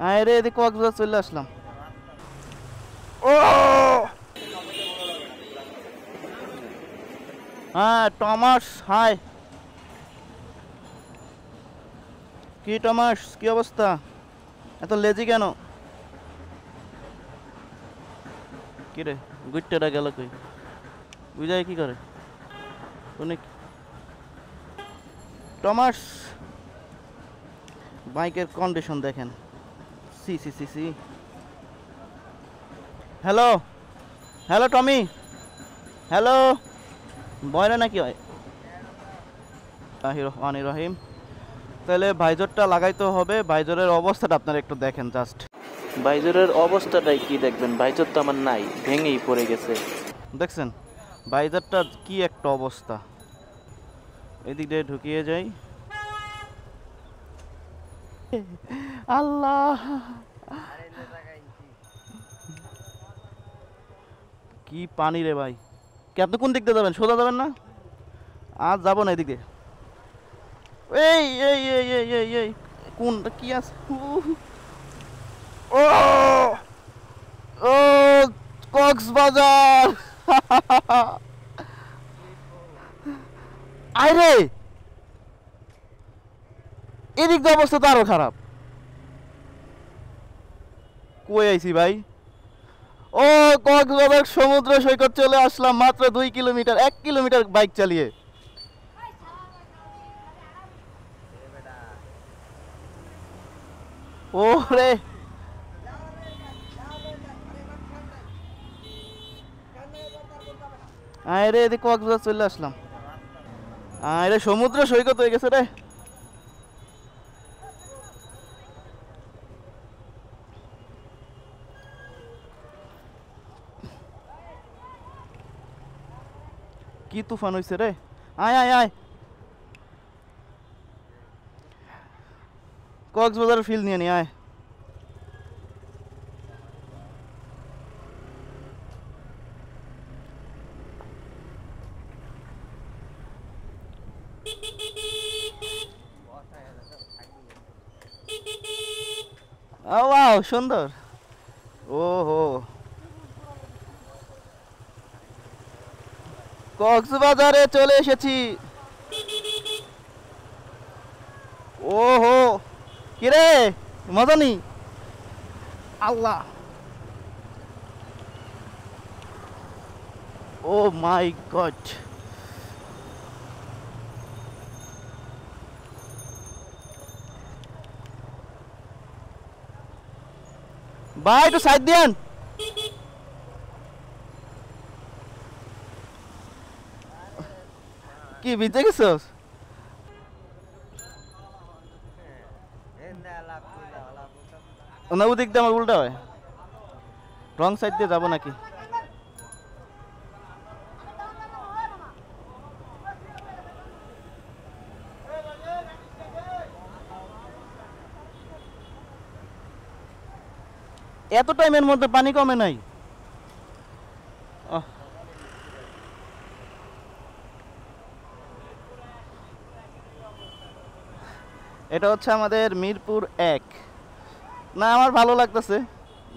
আরে এদিকে কক্সবাজার চলে আসলাম। ও হ্যাঁ টমাস, হাই। কি টমাস, কি অবস্থা? এত লেজি কেন? কি রে গুইটটা গেল কই? বুঝাই কি করে উনি? টমাস বাইকের কন্ডিশন দেখেন, সি সি সি সি। Hello hello Tommy, hello. বয়রা নাকি হয়? রহমানির রহিম। তাহলে ভাইজরটা লাগাইতে হবে। ভাইজরের অবস্থাটা আপনারা একটু দেখেন জাস্ট। ভাইজরের অবস্থাটাই কি দেখবেন? ভাইজর তো আমার নাই, ভেঙেই পড়ে গেছে। দেখছেন ভাইজরটা কি একটা অবস্থা। এদিক দিয়ে ঢুকিয়ে যাই। আল্লাহ কি পানি রে ভাই। কি আপনি কোন দিক দিয়ে যাবেন? সোজা যাবেন না? আজ যাবো না এদিকে। এই এই এই এই এই এই কোনটা কি আছে? ও ও কক্সবাজার। আরে এদিক দিয়ে অবস্থা তো আরো খারাপ। কই আইছি ভাই? ও কক্সবাজার সমুদ্র সৈকত চলে আসলাম মাত্র 2 কিলোমিটার, 1 কিলোমিটার বাইক চালিয়ে। ওরে আরে এদিকে কক্সবাজার চলে আসলাম। আরে সমুদ্র সৈকত হয়ে গেছে রে। কি তুফান হইছে রে। আয় আয় আয়, কক্সবাজার ফিল নিয়ে নি আয়। ও ওয়াও সুন্দর। ওহো কক্সবাজারে চলে এসেছি। ওহো কিরে মজা নেই? আল্লাহ, ও মাই গড। ভাই একটু সাইড দিয়েন। কি ভিজে গেছস? না ওদিক দিয়ে আমার উল্টা হয়। রং সাইড দিয়ে যাবো নাকি? এত টাইমের মধ্যে পানি কমে নাই। এটা হচ্ছে আমাদের মিরপুর 1। না আমার ভালো লাগতেছে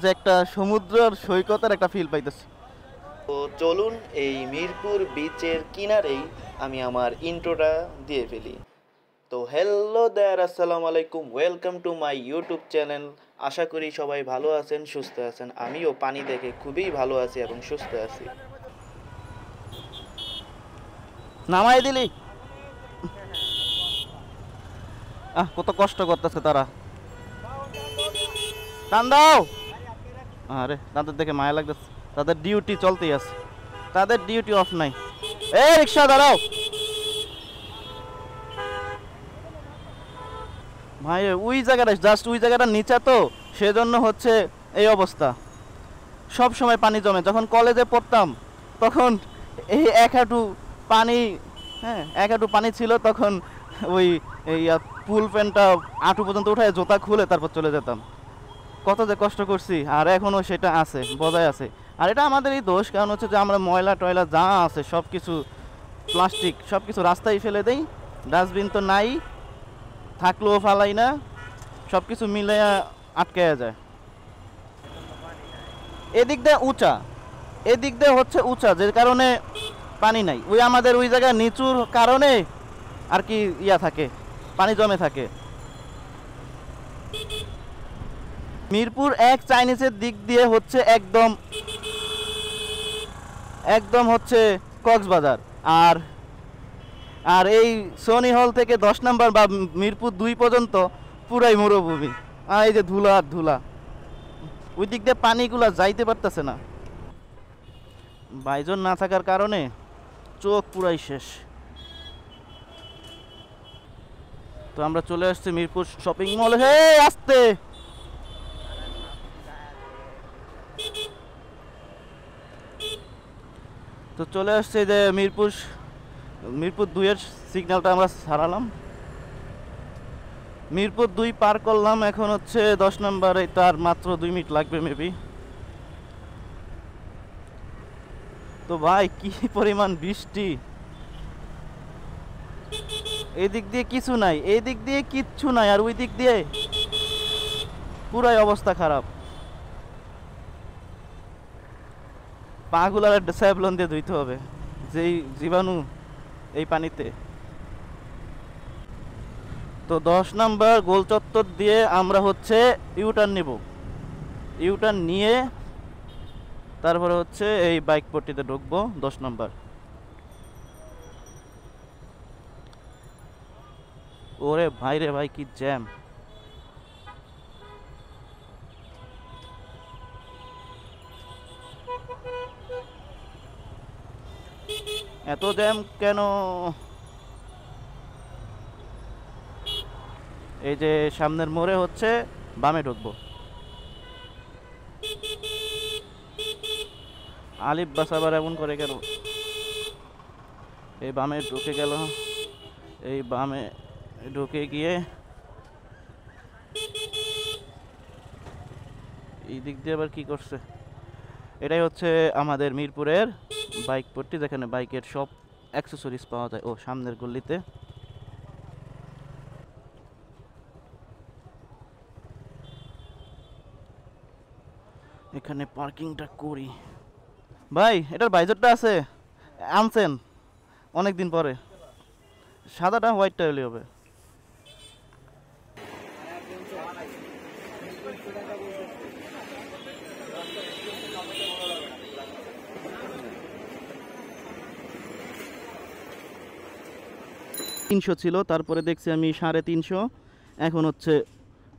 যে একটা সমুদ্রের সৈকতের একটা ফিল পাইতেছি। তো চলুন এই মিরপুর বিচের কিনারেই আমি আমার ইন্ট্রোটা দিয়ে ফেলি। তো হ্যালো দেয়ার, আসসালামু আলাইকুম, welcome to my YouTube channel. আশা করি সবাই ভালো আছেন, সুস্থ আছেন। আমিও পানি দেখে খুবই ভালো আছি এবং সুস্থ আছি। নামাই দিলি? কত কষ্ট করতেছে তারা। টান দাও। আরে তাদের দেখে মায়া লাগতেছে। তাদের ডিউটি চলতেই আছে, তাদের ডিউটি অফ নাই। এই রিক্সা দাঁড়াও ভাই। ওই জায়গাটা জাস্ট ওই জায়গাটা নিচে তো, সেজন্য হচ্ছে এই অবস্থা। সব সময় পানি জমে। যখন কলেজে পড়তাম তখন এই এক হাঁটু পানি, হ্যাঁ এক হাঁটু পানি ছিল তখন। ওই এই ফুল প্যান্টটা হাঁটু পর্যন্ত উঠায় জুতা খুলে তারপর চলে যেতাম। কত যে কষ্ট করছি, আর এখনও সেটা আছে, বজায় আছে। আর এটা আমাদেরই দোষ, কারণ হচ্ছে যে আমরা ময়লা টয়লা যা আছে সব কিছু, প্লাস্টিক সব কিছু রাস্তায় ফেলে দেই। ডাস্টবিন তো নাই, থাকলেও ফালাই না। সব কিছু মিলে আটকে যায়। এদিক দিয়ে উঁচা, এদিক দিয়ে হচ্ছে উঁচা, যে কারণে পানি নাই। ওই আমাদের ওই জায়গায় নিচুর কারণে আর কি ইয়া থাকে, পানি জমে থাকে। মিরপুর এক চাইনিজের দিক দিয়ে হচ্ছে একদম একদম হচ্ছে কক্সবাজার। আর আর এই সোনি হল থেকে 10 নম্বর বা মিরপুর 2 পর্যন্ত পুরাই মরুভূমি। আর এই যে ধুলা আর ধুলা, ওই দিক দিয়ে পানিগুলা যাইতে পারতেছে না। বাইজন না থাকার কারণে চোখ পুরাই শেষ। তো আমরা চলে আসছি মিরপুর শপিং মলে। হে আসতে, তো চলে আসছে যে মিরপুর 2-এর সিগন্যালটা আমরা ছাড়ালাম। মিরপুর 2 পার করলাম, এখন হচ্ছে 10 নম্বর। এই তার মাত্র 2 মিনিট লাগবে মেবি। তো ভাই কি পরিমাণ বৃষ্টি! এই দিক দিয়ে কিছু নাই, এই দিক দিয়ে কিচ্ছু নাই, আর ওই দিক দিয়ে পুরাই অবস্থা খারাপ। পাগুলার স্যাভলন দিয়ে ধুইতে হবে, যেই জীবাণু এই পানিতে। তো 10 নম্বর গোল চত্বর দিয়ে আমরা হচ্ছে ইউটার্ন নেব। ইউটার্ন নিয়ে তারপরে হচ্ছে এই বাইক পট্টিতে ঢুকবো 10 নম্বর। ওরে ভাই রে ভাই, কি জ্যাম! এত জ্যাম কেন? এই যে সামনের মোড়ে হচ্ছে বামে ঢুকবো। আলিফ বাস আবার এমন করে কেন? এই বামে ঢুকে গেল, এই বামে ঢুকে গিয়ে এই দিক দিয়ে আবার কি করছে? এটাই হচ্ছে আমাদের মিরপুরের বাইক পট্টি, যেখানে বাইকের সব অ্যাক্সেসরিজ পাওয়া যায়। ও সামনের গলিতে। এখানে পার্কিংটা করি। ভাই এটার বাইজারটা আছে, আনছেন অনেক দিন পরে। সাদাটা হোয়াইটটা হলে হবে। তিনশো ছিল, তারপরে দেখছি আমি 350, এখন হচ্ছে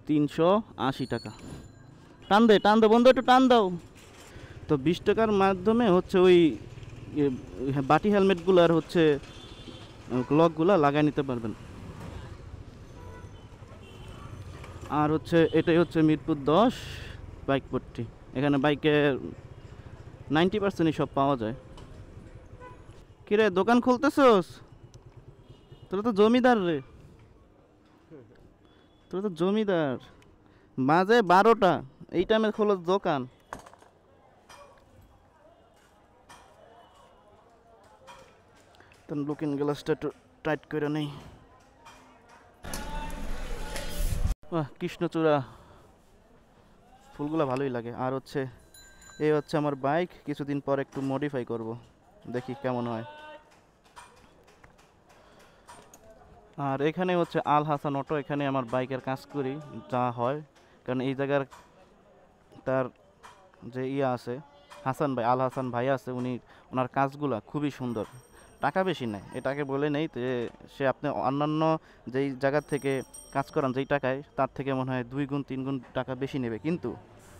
380 টাকা। টান দে বন্ধু, একটু টান দাও। তো 20 টাকার মাধ্যমে হচ্ছে ওই বাটি হেলমেটগুলো আর হচ্ছে লকগুলো লাগাই নিতে পারবেন। আর হচ্ছে এটাই হচ্ছে মিরপুর 10 বাইক পট্টি। এখানে বাইকের 90%ই সব পাওয়া যায়। কিরে দোকান খুলতেছস? তোরা তো জমিদার রে, তোরা তো জমিদার। বাজে 12টা, এই টাইমে খোলো দোকান? তখন লুকিং গ্লাসটা একটু টাইট করে নেই। কৃষ্ণচূড়া ফুলগুলো ভালোই লাগে। আর হচ্ছে এই হচ্ছে আমার বাইক, কিছুদিন পর একটু মডিফাই করব, দেখি কেমন হয়। আর এখানে হচ্ছে আল হাসান অটো, এখানে আমার বাইকের কাজ করি যা হয়। কারণ এই জায়গার তার যে ইয়া আছে হাসান ভাই, আল হাসান ভাই আছে, ওনার কাজগুলা খুবই সুন্দর। টাকা বেশি নেয়, এটাকে বলে নেই যে সে আপনি অন্যান্য যেই জায়গার থেকে কাজ করান যেই টাকায়, তার থেকে মনে হয় 2 গুণ 3 গুণ টাকা বেশি নেবে, কিন্তু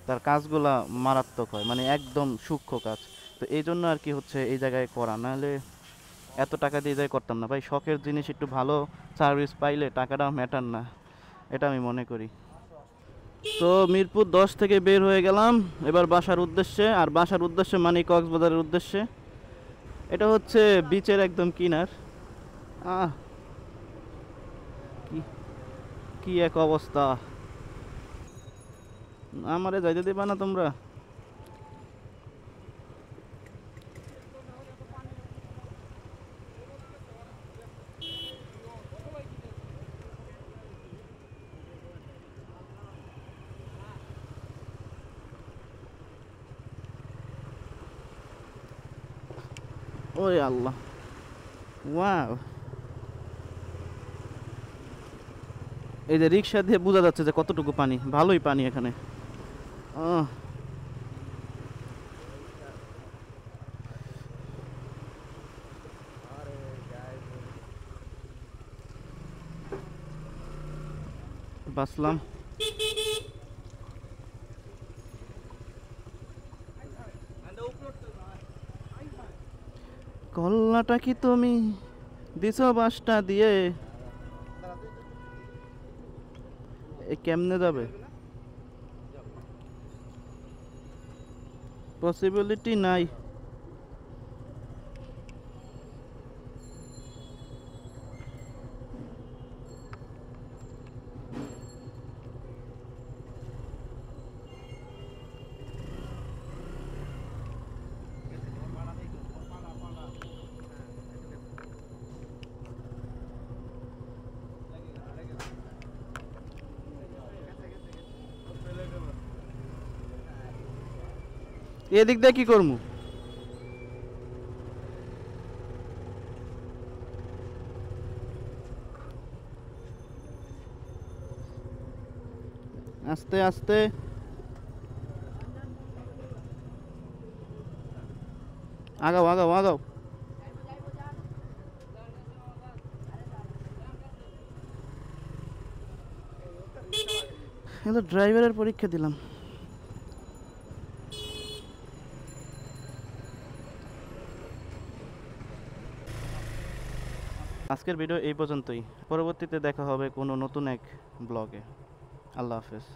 তার কাজগুলা মারাত্মক হয়, মানে একদম সূক্ষ্ম কাজ। তো এই জন্য আর কি হচ্ছে এই জায়গায় করা, নাহলে এত টাকা দিয়ে যাই করতাম না ভাই। শখের জিনিস একটু ভালো সার্ভিস পাইলে টাকাটাও ম্যাটার না, এটা আমি মনে করি। তো মিরপুর 10 থেকে বের হয়ে গেলাম এবার বাসার উদ্দেশ্যে। আর বাসার উদ্দেশ্যে মানে কক্সবাজারের উদ্দেশ্যে। এটা হচ্ছে বিচের একদম কিনার। আহ কি কি এক অবস্থা! আমারে যাইতে দেবা না তোমরা? ওরে আল্লাহ, ওয়াও। এই যে রিক্সা দিয়ে বোঝা যাচ্ছে যে কতটুকু পানি, ভালোই পানি এখানে। আহ, বাসলাম। কল্লাটা কি তুমি দিছো বাসটা দিয়ে? এ কেমনে যাবে? পসিবিলিটি নাই। এদিক দিয়ে কি করবো? আস্তে আস্তে। আগাও আগাও আগাও। কিন্তু ড্রাইভারের পরীক্ষা দিলাম। আজকের ভিডিও এই পর্যন্তই। পরবর্তীতে দেখা হবে কোনো নতুন এক ব্লগে। আল্লাহ হাফেজ।